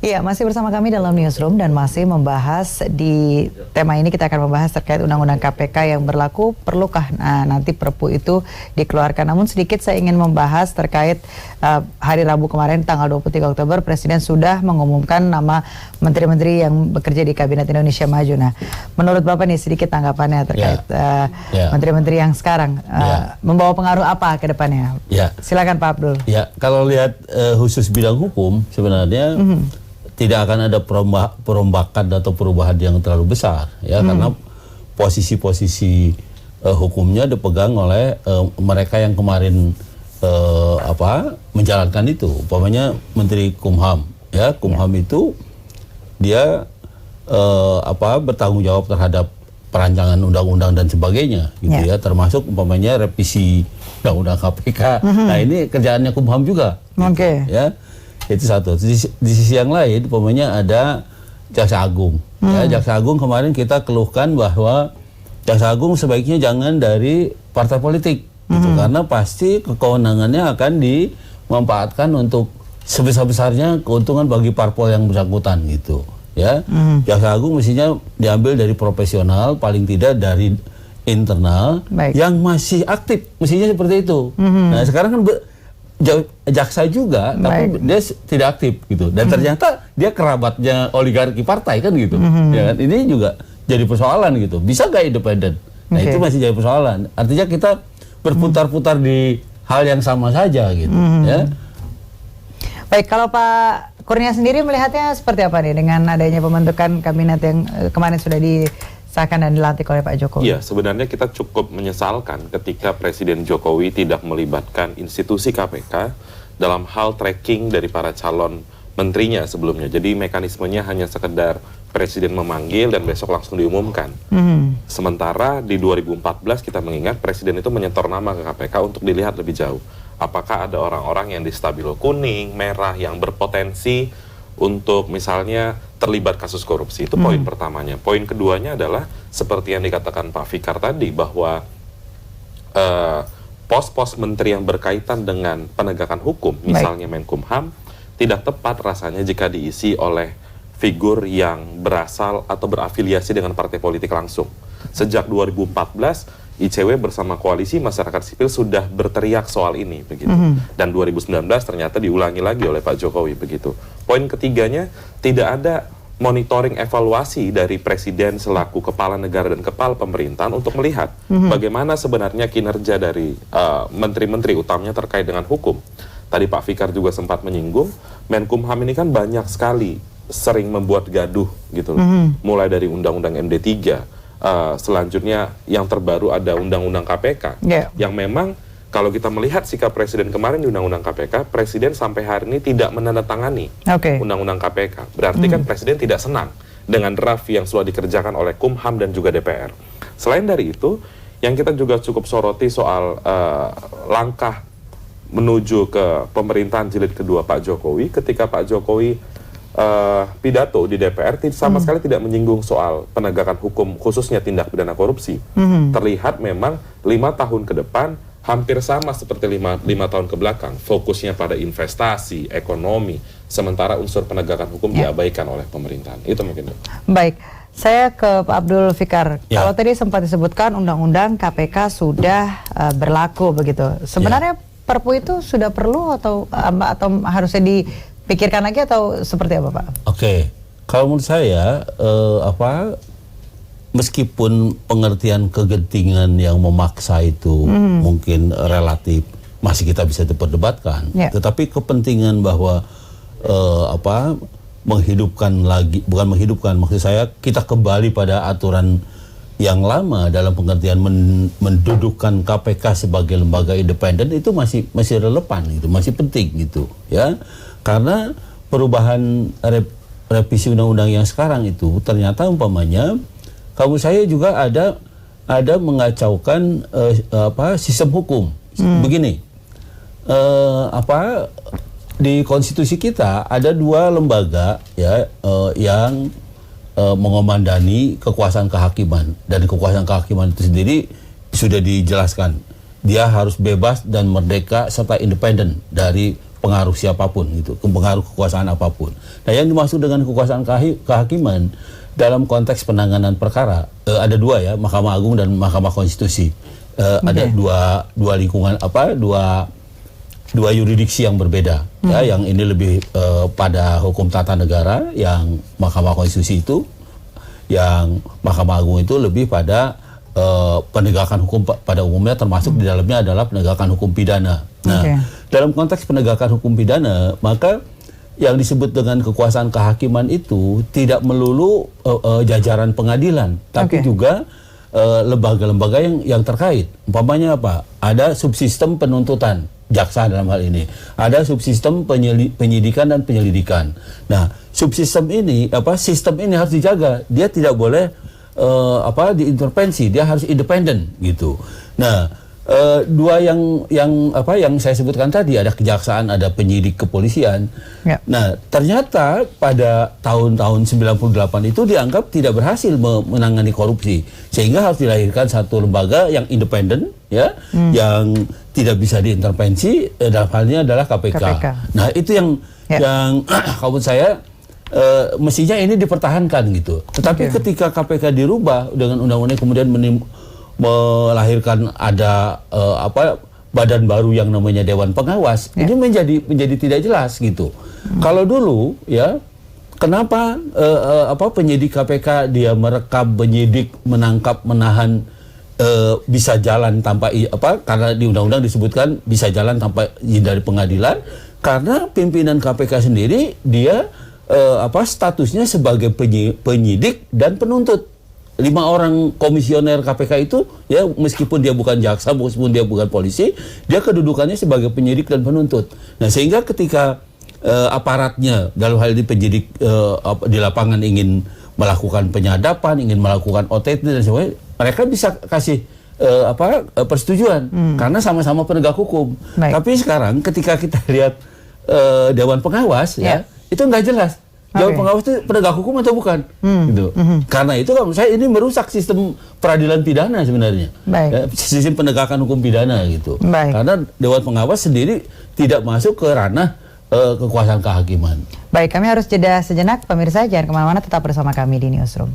Iya, masih bersama kami dalam Newsroom dan masih membahas di tema ini kita akan membahas terkait Undang-Undang KPK yang berlaku, perlukah nanti Perpu itu dikeluarkan. Namun sedikit saya ingin membahas terkait hari Rabu kemarin tanggal 23 Oktober Presiden sudah mengumumkan nama menteri-menteri yang bekerja di Kabinet Indonesia Maju. Nah, menurut Bapak nih sedikit tanggapannya terkait menteri-menteri yang sekarang membawa pengaruh apa ke depannya? Silakan Pak Abdul. Ya, kalau lihat khusus bidang hukum sebenarnya tidak akan ada perombakan atau perubahan yang terlalu besar ya, karena posisi-posisi hukumnya dipegang oleh mereka yang kemarin menjalankan itu. Umpamanya Menteri Kumham ya, Kumham itu dia bertanggung jawab terhadap perancangan undang-undang dan sebagainya gitu ya, termasuk umpamanya revisi undang-undang KPK. Nah, ini kerjaannya Kumham juga. Oke. Gitu, ya. Itu satu. Di sisi yang lain, umpamanya ada Jaksa Agung. Ya, Jaksa Agung kemarin kita keluhkan bahwa Jaksa Agung sebaiknya jangan dari partai politik, gitu, karena pasti kewenangannya akan dimanfaatkan untuk sebesar-besarnya keuntungan bagi parpol yang bersangkutan, gitu. Ya, Jaksa Agung mestinya diambil dari profesional, paling tidak dari internal yang masih aktif, mestinya seperti itu. Nah, sekarang kan jaksa juga, tapi dia tidak aktif gitu, dan ternyata dia kerabatnya oligarki partai kan gitu. Ya kan? Ini juga jadi persoalan gitu. Bisa nggak independen? Nah, itu masih jadi persoalan. Artinya kita berputar-putar di hal yang sama saja gitu. Ya. Baik, kalau Pak Kurnia sendiri melihatnya seperti apa nih dengan adanya pembentukan kabinet yang kemarin sudah disahkan dan dilantik oleh Pak Jokowi? Iya, sebenarnya kita cukup menyesalkan ketika Presiden Jokowi tidak melibatkan institusi KPK dalam hal tracking dari para calon menterinya sebelumnya. Jadi mekanismenya hanya sekedar Presiden memanggil dan besok langsung diumumkan. Sementara di 2014 kita mengingat Presiden itu menyetor nama ke KPK untuk dilihat lebih jauh. Apakah ada orang-orang yang di stabilo kuning, merah, yang berpotensi untuk misalnya terlibat kasus korupsi. Itu poin pertamanya. Poin keduanya adalah seperti yang dikatakan Pak Fikar tadi, bahwa pos-pos menteri yang berkaitan dengan penegakan hukum, misalnya Menkumham, tidak tepat rasanya jika diisi oleh figur yang berasal atau berafiliasi dengan partai politik langsung. Sejak 2014 ICW bersama koalisi masyarakat sipil sudah berteriak soal ini begitu. Dan 2019 ternyata diulangi lagi oleh Pak Jokowi begitu. Poin ketiganya, tidak ada monitoring evaluasi dari Presiden selaku kepala negara dan kepala pemerintahan untuk melihat bagaimana sebenarnya kinerja dari menteri-menteri utamanya terkait dengan hukum. Tadi Pak Fikar juga sempat menyinggung, Menkumham ini kan banyak sekali sering membuat gaduh gitu. Mulai dari Undang-Undang MD3, selanjutnya yang terbaru ada Undang-Undang KPK, yang memang kalau kita melihat sikap Presiden kemarin di Undang-Undang KPK, Presiden sampai hari ini tidak menandatangani Undang-Undang KPK. Berarti kan Presiden tidak senang dengan draft yang sudah dikerjakan oleh Kumham dan juga DPR. Selain dari itu, yang kita juga cukup soroti soal langkah menuju ke pemerintahan jilid kedua Pak Jokowi, ketika Pak Jokowi pidato di DPR sama sekali tidak menyinggung soal penegakan hukum, khususnya tindak pidana korupsi. Terlihat memang 5 tahun ke depan hampir sama seperti 5 tahun ke belakang, fokusnya pada investasi, ekonomi, sementara unsur penegakan hukum diabaikan oleh pemerintahan. Itu mungkin. Baik, saya ke Pak Abdul Fikar. Kalau tadi sempat disebutkan Undang-Undang KPK sudah berlaku begitu. Sebenarnya Perpu itu sudah perlu atau harusnya dipikirkan lagi atau seperti apa, Pak? Oke, kalau menurut saya meskipun pengertian kegentingan yang memaksa itu mungkin relatif masih kita bisa diperdebatkan, tetapi kepentingan bahwa menghidupkan lagi, bukan menghidupkan, maksud saya kita kembali pada aturan yang lama dalam pengertian mendudukkan KPK sebagai lembaga independen itu masih relevan, itu masih penting gitu ya, karena perubahan revisi undang-undang yang sekarang itu ternyata umpamanya kalau saya juga ada mengacaukan sistem hukum. Begini, di konstitusi kita ada 2 lembaga ya yang mengomandani kekuasaan kehakiman, dan kekuasaan kehakiman itu sendiri sudah dijelaskan dia harus bebas dan merdeka serta independen dari pengaruh siapapun gitu, pengaruh kekuasaan apapun. Nah, yang dimaksud dengan kekuasaan kehakiman dalam konteks penanganan perkara ada dua ya, Mahkamah Agung dan Mahkamah Konstitusi. Ada dua lingkungan dua yuridiksi yang berbeda ya, yang ini lebih pada hukum tata negara, yang Mahkamah Konstitusi itu, yang Mahkamah Agung itu lebih pada penegakan hukum pada umumnya, termasuk di dalamnya adalah penegakan hukum pidana. Nah, dalam konteks penegakan hukum pidana, maka yang disebut dengan kekuasaan kehakiman itu tidak melulu jajaran pengadilan, tapi juga lembaga-lembaga yang terkait. Umpamanya apa? Ada subsistem penuntutan, jaksa dalam hal ini. Ada subsistem penyidikan dan penyelidikan. Nah, subsistem ini, sistem ini harus dijaga. Dia tidak boleh diintervensi, dia harus independen gitu. Nah, dua yang saya sebutkan tadi, ada kejaksaan, ada penyidik kepolisian. Nah, ternyata pada tahun-tahun 98 itu dianggap tidak berhasil menangani korupsi, sehingga harus dilahirkan satu lembaga yang independen ya, yang tidak bisa diintervensi, dalam halnya adalah KPK. Nah, itu yang kalau menurut saya mestinya ini dipertahankan gitu. Tetapi ketika KPK dirubah dengan undang-undang kemudian melahirkan ada badan baru yang namanya Dewan Pengawas, ini menjadi tidak jelas gitu. Kalau dulu ya, kenapa penyidik KPK dia merekam, penyidik, menangkap, menahan bisa jalan tanpa karena di undang-undang disebutkan bisa jalan tanpa izin dari pengadilan, karena pimpinan KPK sendiri dia statusnya sebagai penyidik dan penuntut. 5 orang komisioner KPK itu ya, meskipun dia bukan jaksa, meskipun dia bukan polisi, dia kedudukannya sebagai penyidik dan penuntut. Nah, sehingga ketika aparatnya dalam hal ini penyidik di lapangan ingin melakukan penyadapan, ingin melakukan OTT dan sebagainya, mereka bisa kasih persetujuan karena sama-sama penegak hukum. Tapi sekarang ketika kita lihat Dewan Pengawas ya, itu nggak jelas. Dewan Pengawas itu penegak hukum atau bukan? Gitu. Karena itu kan saya ini merusak sistem peradilan pidana sebenarnya. Ya, sistem penegakan hukum pidana gitu. Karena Dewan Pengawas sendiri tidak masuk ke ranah kekuasaan kehakiman. Baik, kami harus jeda sejenak. Pemirsa, jangan kemana-mana, tetap bersama kami di Newsroom.